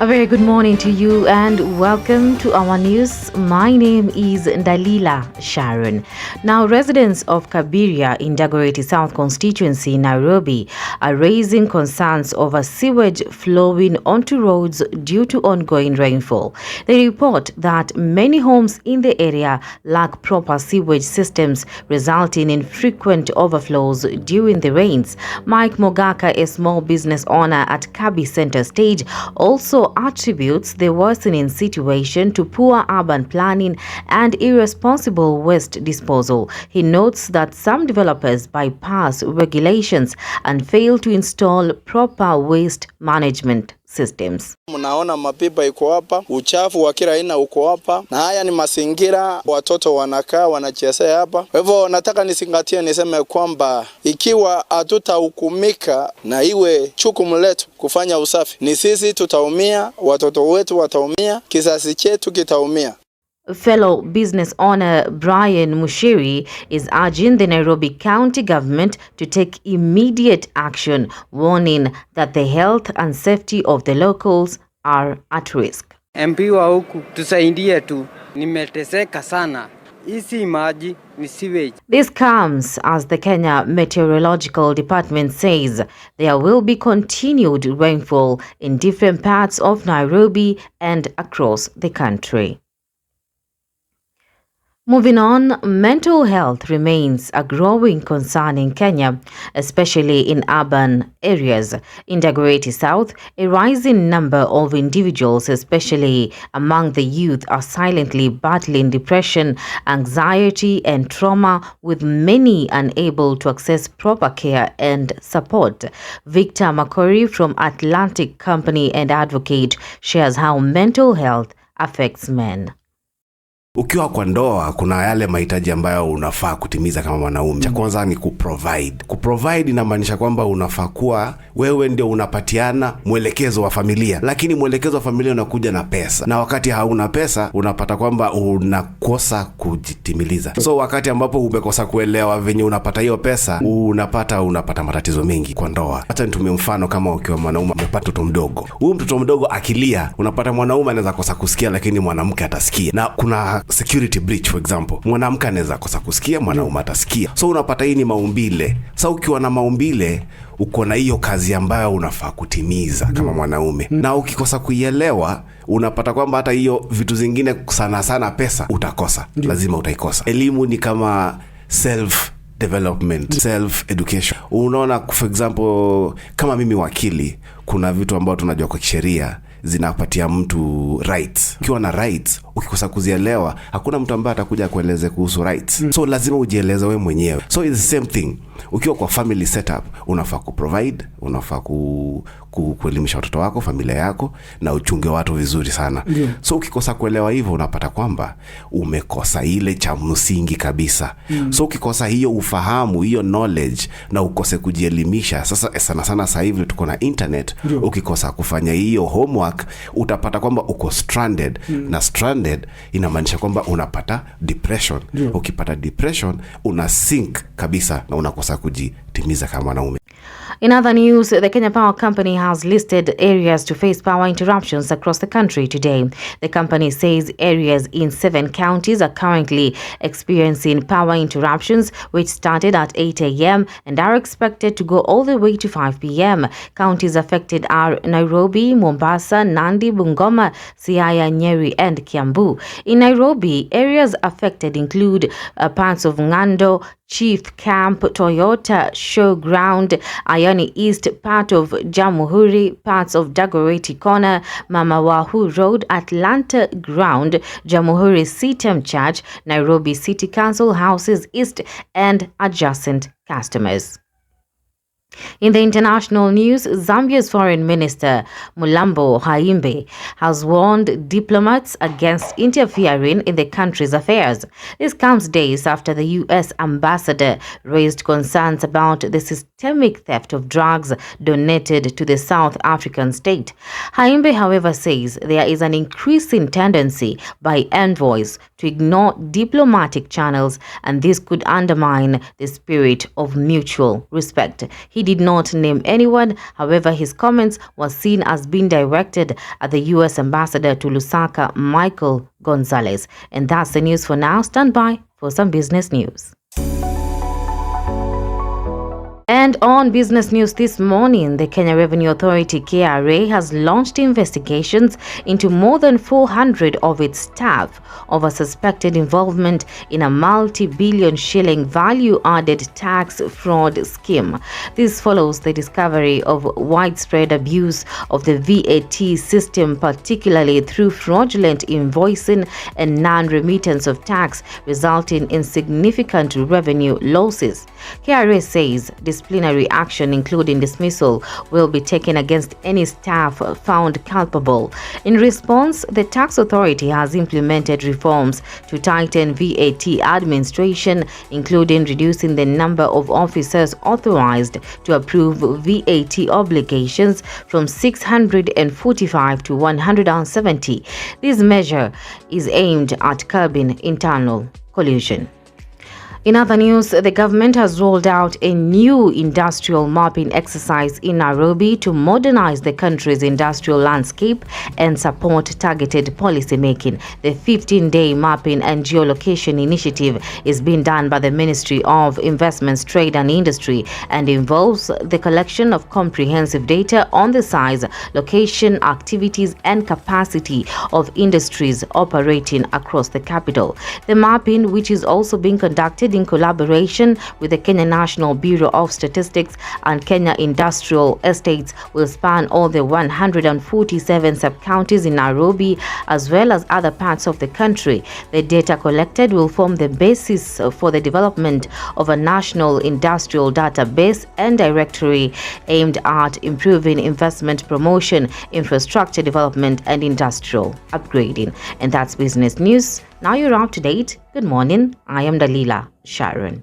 A very good morning to you and welcome to our news. My name is Dalila Sharon. Now, residents of Kabiria in Dagoretti South constituency, Nairobi, are raising concerns over sewage flowing onto roads due to ongoing rainfall. They report that many homes in the area lack proper sewage systems, resulting in frequent overflows during the rains. Mike Mogaka, a small business owner at Kabi Center Stage, also attributes the worsening situation to poor urban planning and irresponsible waste disposal. He notes that some developers bypass regulations and fail to install proper waste management systems. Mnaona mapipa iko hapa, uchafu wa kila aina uko hapa, na haya ni mazingira watoto wanakaa wanachezea hapa. Kwa hivyo nataka nisingatie niseme kwamba ikiwa hatutahukumika na iwe jukumu letu kufanya usafi, ni sisi tutaumia, watoto wetu wataumia, kizazi chetu kitaumia. Fellow business owner Brian Mushiri is urging the Nairobi County government to take immediate action, warning that the health and safety of the locals are at risk. MP wa huku tusaidie tu, nimeteseka sana. Isi maji ni sewage. This comes as the Kenya Meteorological Department says there will be continued rainfall in different parts of Nairobi and across the country. Moving on, mental health remains a growing concern in Kenya, especially in urban areas. In Dagoretti South, a rising number of individuals, especially among the youth, are silently battling depression, anxiety, and trauma, with many unable to access proper care and support. Victor Makori from Atlantic Company and advocate shares how mental health affects men. Ukiwa kwa ndoa kuna yale mahitaji ambayo unafaa kutimiza kama mwanaume. Cha kwanza ni kuprovide. Kuprovide inamaanisha kwamba unafaa kuwa wewe ndio unapatiana mwelekezo wa familia. Lakini mwelekezo wa familia unakuja na pesa. Na wakati hauna pesa unapata kwamba unakosa kujitimiliza. So wakati ambapo umekosa kuelewa venye unapata hiyo pesa, unapata matatizo mengi kwa ndoa. Hata nitumie mfano kama ukiwa mwanaume umepata mtoto mdogo. Huyu mtoto mdogo akilia, unapata mwanaume anaweza kosa kusikia lakini mwanamke atasikia. Na kuna security breach for example. Mwanamke anaweza kosa kusikia, mwanaume atasikia. So unapata hii ni maumbile. So ukiwa na maumbile, uko na hiyo kazi ambayo unafaa kutimiza kama mwanaume. Na ukikosa kuielewa, unapata kwamba hata hiyo vitu zingine sana pesa utakosa. Lazima utaikosa. Elimu ni kama self development, self education. Unaona for example kama mimi wakili, kuna vitu ambao tunajua kwa kisheria zinapatia mtu rights. Ukiwa na rights, ukikosa kuzielewa, hakuna mtu ambaye atakuja kueleze kuhusu rights. So lazima ujieleze wewe mwenyewe. So it's the same thing. Ukiwa kwa family setup, unafaa kuprovide, unafaa kuelimisha watoto wako, familia yako, na uchunge watu vizuri sana. So ukikosa kuelewa hivyo, unapata kwamba umekosa ile cha msingi kabisa. So ukikosa hiyo ufahamu, hiyo knowledge, na ukose kujielimisha, sasa sana sasa hivi tuko na internet. Ukikosa kufanya hiyo homework, utapata kwamba uko stranded. Na stranded inamaanisha kwamba unapata depression. Ukipata depression, una sink kabisa na unakosa kujitimiza kama mwanaume. In other news, the Kenya Power Company has listed areas to face power interruptions across the country today. The company says areas in 7 counties are currently experiencing power interruptions, which started at 8 a.m. and are expected to go all the way to 5 p.m. Counties affected are Nairobi, Mombasa, Nandi, Bungoma, Siaya, Nyeri, and Kiambu. In Nairobi, areas affected include parts of Ngando, Chief Camp, Toyota Showground, Ayani East, part of Jamhuri, parts of Dagoretti Corner, Mama Wahu Road, Atlanta Ground, Jamhuri CTM Church, Nairobi City Council Houses East, and adjacent customers. In the international news, Zambia's Foreign Minister Mulambo Haimbe has warned diplomats against interfering in the country's affairs. This comes days after the U.S. ambassador raised concerns about the systemic theft of drugs donated to the South African state. Haimbe, however, says there is an increasing tendency by envoys to to ignore diplomatic channels, and this could undermine the spirit of mutual respect. He did not name anyone. However, his comments were seen as being directed at the U.S. ambassador to Lusaka, Michael Gonzalez. And that's the news for now. Stand by for some business news. And on business news this morning, the Kenya Revenue Authority KRA has launched investigations into more than 400 of its staff over suspected involvement in a multi-billion shilling value-added tax fraud scheme. This follows the discovery of widespread abuse of the VAT system, particularly through fraudulent invoicing and non-remittance of tax, resulting in significant revenue losses. KRA says disciplinary action, including dismissal, will be taken against any staff found culpable. In response, the tax authority has implemented reforms to tighten VAT administration, including reducing the number of officers authorized to approve VAT obligations from 645 to 170. This measure is aimed at curbing internal collusion. In other news, the government has rolled out a new industrial mapping exercise in Nairobi to modernize the country's industrial landscape and support targeted policy making. The 15-day mapping and geolocation initiative is being done by the Ministry of Investments, Trade and Industry and involves the collection of comprehensive data on the size, location, activities and capacity of industries operating across the capital. The mapping, which is also being conducted in collaboration with the Kenya National Bureau of Statistics and Kenya Industrial Estates, will span all the 147 sub-counties in Nairobi as well as other parts of the country. The data collected will form the basis for the development of a national industrial database and directory aimed at improving investment promotion, infrastructure development and industrial upgrading. And that's business news. Now you're up to date. Good morning. I am Dalila Sharon.